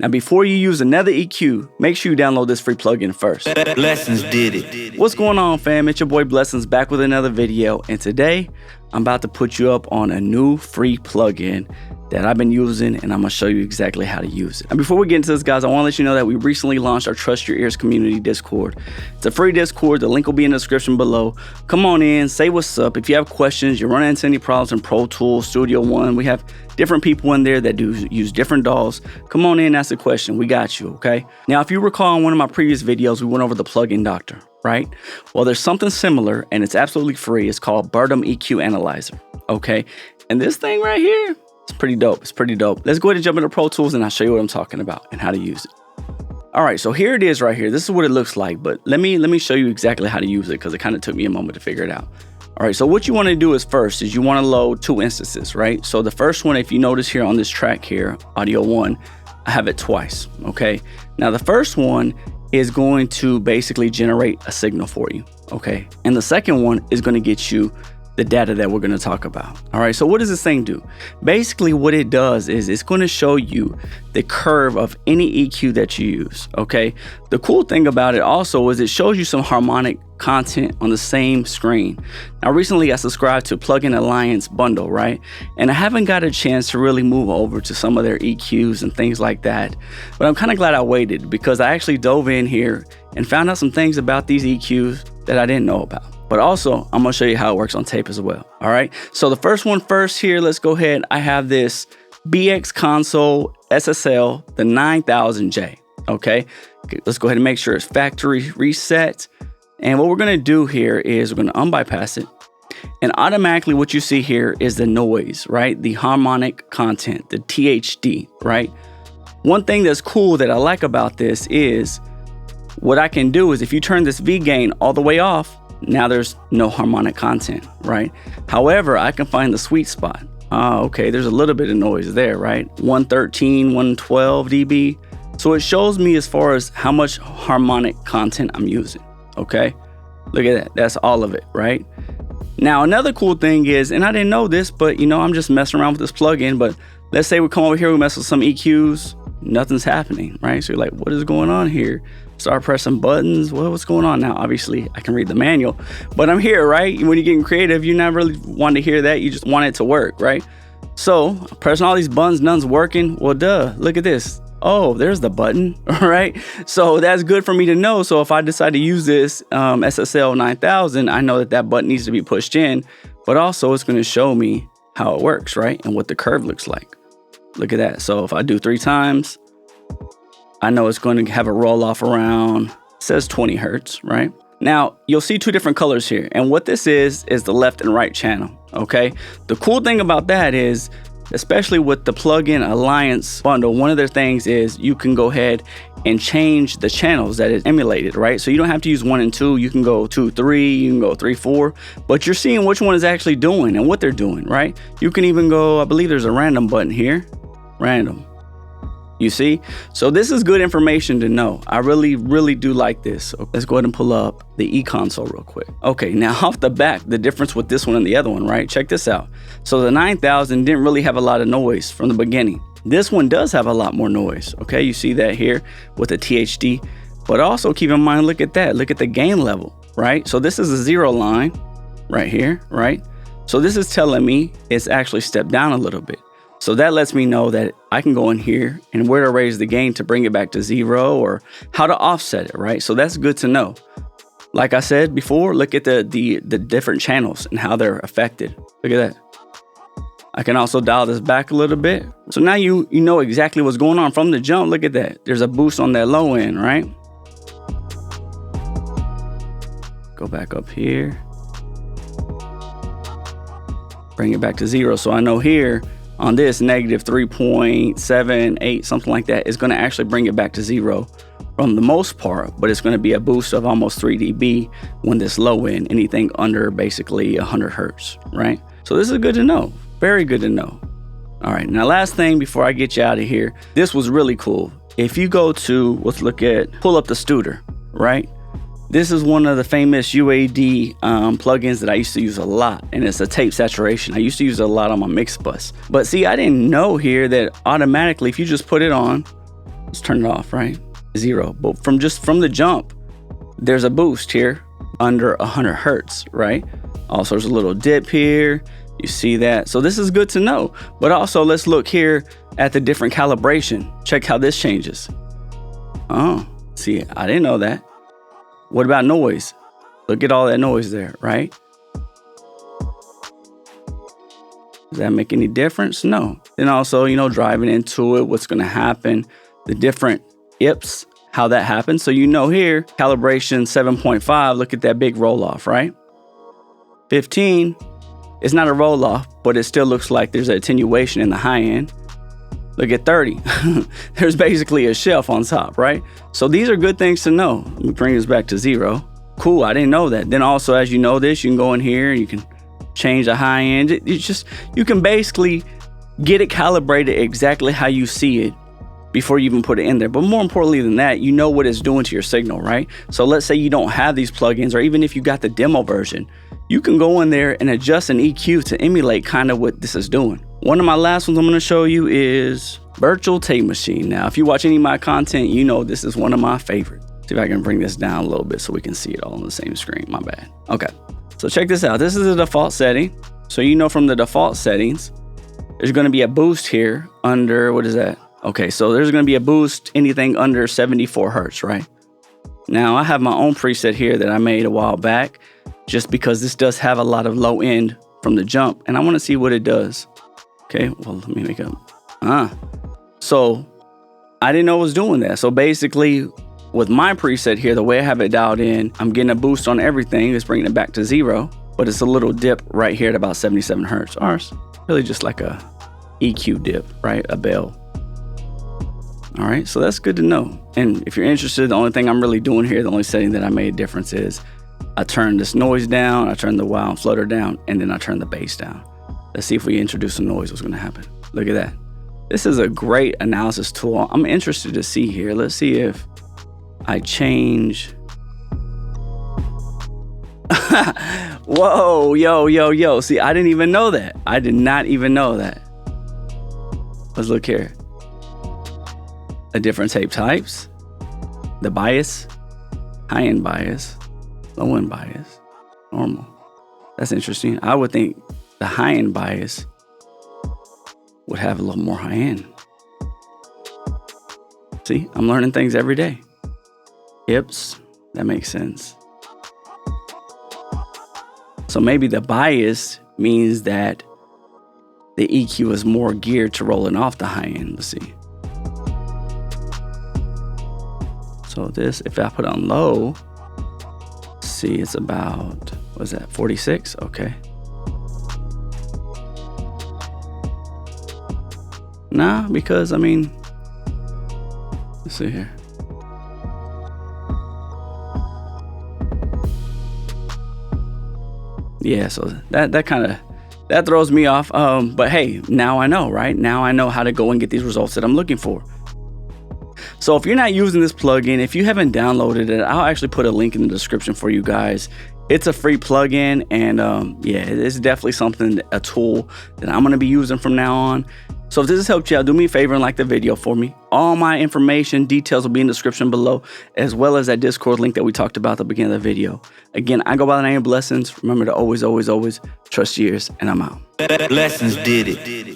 Now, before you use another EQ, make sure you download this free plugin first. Blessons did it. What's going on, fam? It's your boy Blessons back with another video, and today I'm about to put you up on a new free plugin that I've been using, and I'm gonna show you exactly how to use it. And before we get into this, guys, I wanna let you know that we recently launched our Trust Your Ears community Discord. It's a free Discord. The link will be in the description below. Come on in, say what's up. If you have questions, you're running into any problems in Pro Tools, Studio One, we have different people in there that do use different DAWs. Come on in, ask a question. We got you, okay? Now, if you recall in one of my previous videos, we went over the plugin doctor, right? Well, there's something similar, and it's absolutely free. It's called Birdom EQ Analyzer, okay? And this thing right here, it's pretty dope. It's pretty dope. Let's go ahead and jump into Pro Tools and I'll show you what I'm talking about and how to use it. All right, so here it is right here. This is what it looks like, but let me show you exactly how to use it because it kind of took me a moment to figure it out. All right, so what you want to do is first is you want to load two instances, right? So the first one, if you notice here on this track here, audio 1, I have it twice, okay? Now the first one is going to basically generate a signal for you, okay? And the second one is going to get you the data that we're going to talk about. All right, so what does this thing do? Basically what it does is it's going to show you the curve of any EQ that you use, okay? The cool thing about it also is it shows you some harmonic content on the same screen. Now recently I subscribed to Plugin Alliance bundle, right? And I haven't got a chance to really move over to some of their EQs and things like that. But I'm kind of glad I waited because I actually dove in here and found out some things about these EQs that I didn't know about. But also, I'm gonna show you how it works on tape as well. All right, so the first one first here, let's go ahead. I have this BX Console SSL, the 9000J, okay? Let's go ahead and make sure it's factory reset. And what we're gonna do here is we're gonna unbypass it. And automatically what you see here is the noise, right? The harmonic content, the THD, right? One thing that's cool that I like about this is what I can do is if you turn this V gain all the way off, now there's no harmonic content, right? However, I can find the sweet spot. Okay, there's a little bit of noise there, right? 113, 112 dB. So it shows me as far as how much harmonic content I'm using, okay? Look at that, that's all of it, right? Now, another cool thing is, and I didn't know this, but you know, I'm just messing around with this plugin, but let's say we come over here, we mess with some EQs, nothing's happening, right? So you're like, what is going on here? Start pressing buttons. Well, what's going on now? Obviously, I can read the manual, but I'm here, right? When you're getting creative, you're not really wanting to hear that. You just want it to work, right? So pressing all these buttons, none's working. Well, duh, look at this. Oh, there's the button, all right? So that's good for me to know. So if I decide to use this SSL 9000, I know that that button needs to be pushed in, but also it's going to show me how it works, right? And what the curve looks like. Look at that. So if I do 3 times, I know it's going to have a roll off around, it says 20 hertz, right? Now, you'll see 2 different colors here. And what this is the left and right channel, okay? The cool thing about that is, especially with the Plugin Alliance bundle, one of their things is you can go ahead and change the channels that is emulated, right? So you don't have to use 1 and 2. You can go 2, 3, you can go 3, 4, but you're seeing which one is actually doing and what they're doing, right? You can even go, I believe there's a random button here, random. You see? So this is good information to know. I really do like this. So let's go ahead and pull up the e-console real quick. Okay, now off the back, the difference with this one and the other one, right? Check this out. So the 9000 didn't really have a lot of noise from the beginning. This one does have a lot more noise. Okay, you see that here with the THD, but also keep in mind, look at that. Look at the gain level, right? So this is a 0 line right here, right? So this is telling me it's actually stepped down a little bit. So that lets me know that I can go in here and where to raise the gain to bring it back to 0 or how to offset it, right? So that's good to know. Like I said before, look at the different channels and how they're affected. Look at that. I can also dial this back a little bit. So now you know exactly what's going on from the jump. Look at that. There's a boost on that low end, right? Go back up here. Bring it back to 0. So I know here, on this negative 3.78, something like that, is going to actually bring it back to 0 from the most part, but it's going to be a boost of almost 3 dB when this low end, anything under basically 100 hertz, right? So this is good to know, very good to know. All right, now last thing before I get you out of here, this was really cool. If you go to, let's look at, pull up the Studer, right? This is one of the famous UAD plugins that I used to use a lot, and it's a tape saturation. I used to use it a lot on my mix bus. But see, I didn't know here that automatically, if you just put it on, Let's turn it off, right? 0. But from the jump, there's a boost here under 100 hertz, right? Also, there's a little dip here. You see that? So this is good to know. But also, let's look here at the different calibration. Check how this changes. Oh, see, I didn't know that. What about noise? Look at all that noise there, right? Does that make any difference? No. Then also, driving into it, what's going to happen, the different IPs, how that happens. So here, calibration 7.5, look at that big roll off, right? 15, it's not a roll off, but it still looks like there's an attenuation in the high end. Look at 30. There's basically a shelf on top, right? So these are good things to know. Let me bring this back to 0. Cool, I didn't know that. Then also, as you know this, you can go in here and you can change the high end. You can basically get it calibrated exactly how you see it before you even put it in there. But more importantly than that, you know what it's doing to your signal, right? So let's say you don't have these plugins, or even if you got the demo version, you can go in there and adjust an EQ to emulate kind of what this is doing. One of my last ones I'm going to show you is Virtual Tape Machine. Now, if you watch any of my content, you know this is one of my favorites. See if I can bring this down a little bit so we can see it all on the same screen. My bad. Okay, so check this out. This is the default setting. So from the default settings, there's going to be a boost here under, what is that? Okay, so there's going to be a boost anything under 74 hertz, right? Now, I have my own preset here that I made a while back, just because this does have a lot of low end from the jump, and I want to see what it does. Okay, well, let me make up. So I didn't know it was doing that. So basically, with my preset here, the way I have it dialed in, I'm getting a boost on everything. It's bringing it back to 0, but it's a little dip right here at about 77 hertz. Or it's really just like a EQ dip, right? A bell. All right, so that's good to know. And if you're interested, the only thing I'm really doing here, the only setting that I made a difference is I turn this noise down, I turn the wow and flutter down, and then I turn the bass down. Let's see if we introduce some noise, what's gonna happen. Look at that. This is a great analysis tool. I'm interested to see here. Let's see if I change. Whoa, yo. See, I didn't even know that. I did not even know that. Let's look here. The different tape types, the bias, high-end bias, low-end bias, normal. That's interesting. I would think the high-end bias would have a little more high-end. See, I'm learning things every day. Yips, that makes sense. So maybe the bias means that the EQ is more geared to rolling off the high-end. Let's see. So this, if I put on low, see, it's about, what's that, 46? Okay. Nah, because, let's see here. Yeah, so that throws me off. But hey, now I know, right? Now I know how to go and get these results that I'm looking for. So if you're not using this plugin, if you haven't downloaded it, I'll actually put a link in the description for you guys. It's a free plugin, and it's definitely a tool that I'm gonna be using from now on. So if this has helped you out, do me a favor and like the video for me. All my information, details will be in the description below, as well as that Discord link that we talked about at the beginning of the video. Again, I go by the name of Blessons. Remember to always, always, always trust your ears, and I'm out. Blessons did it.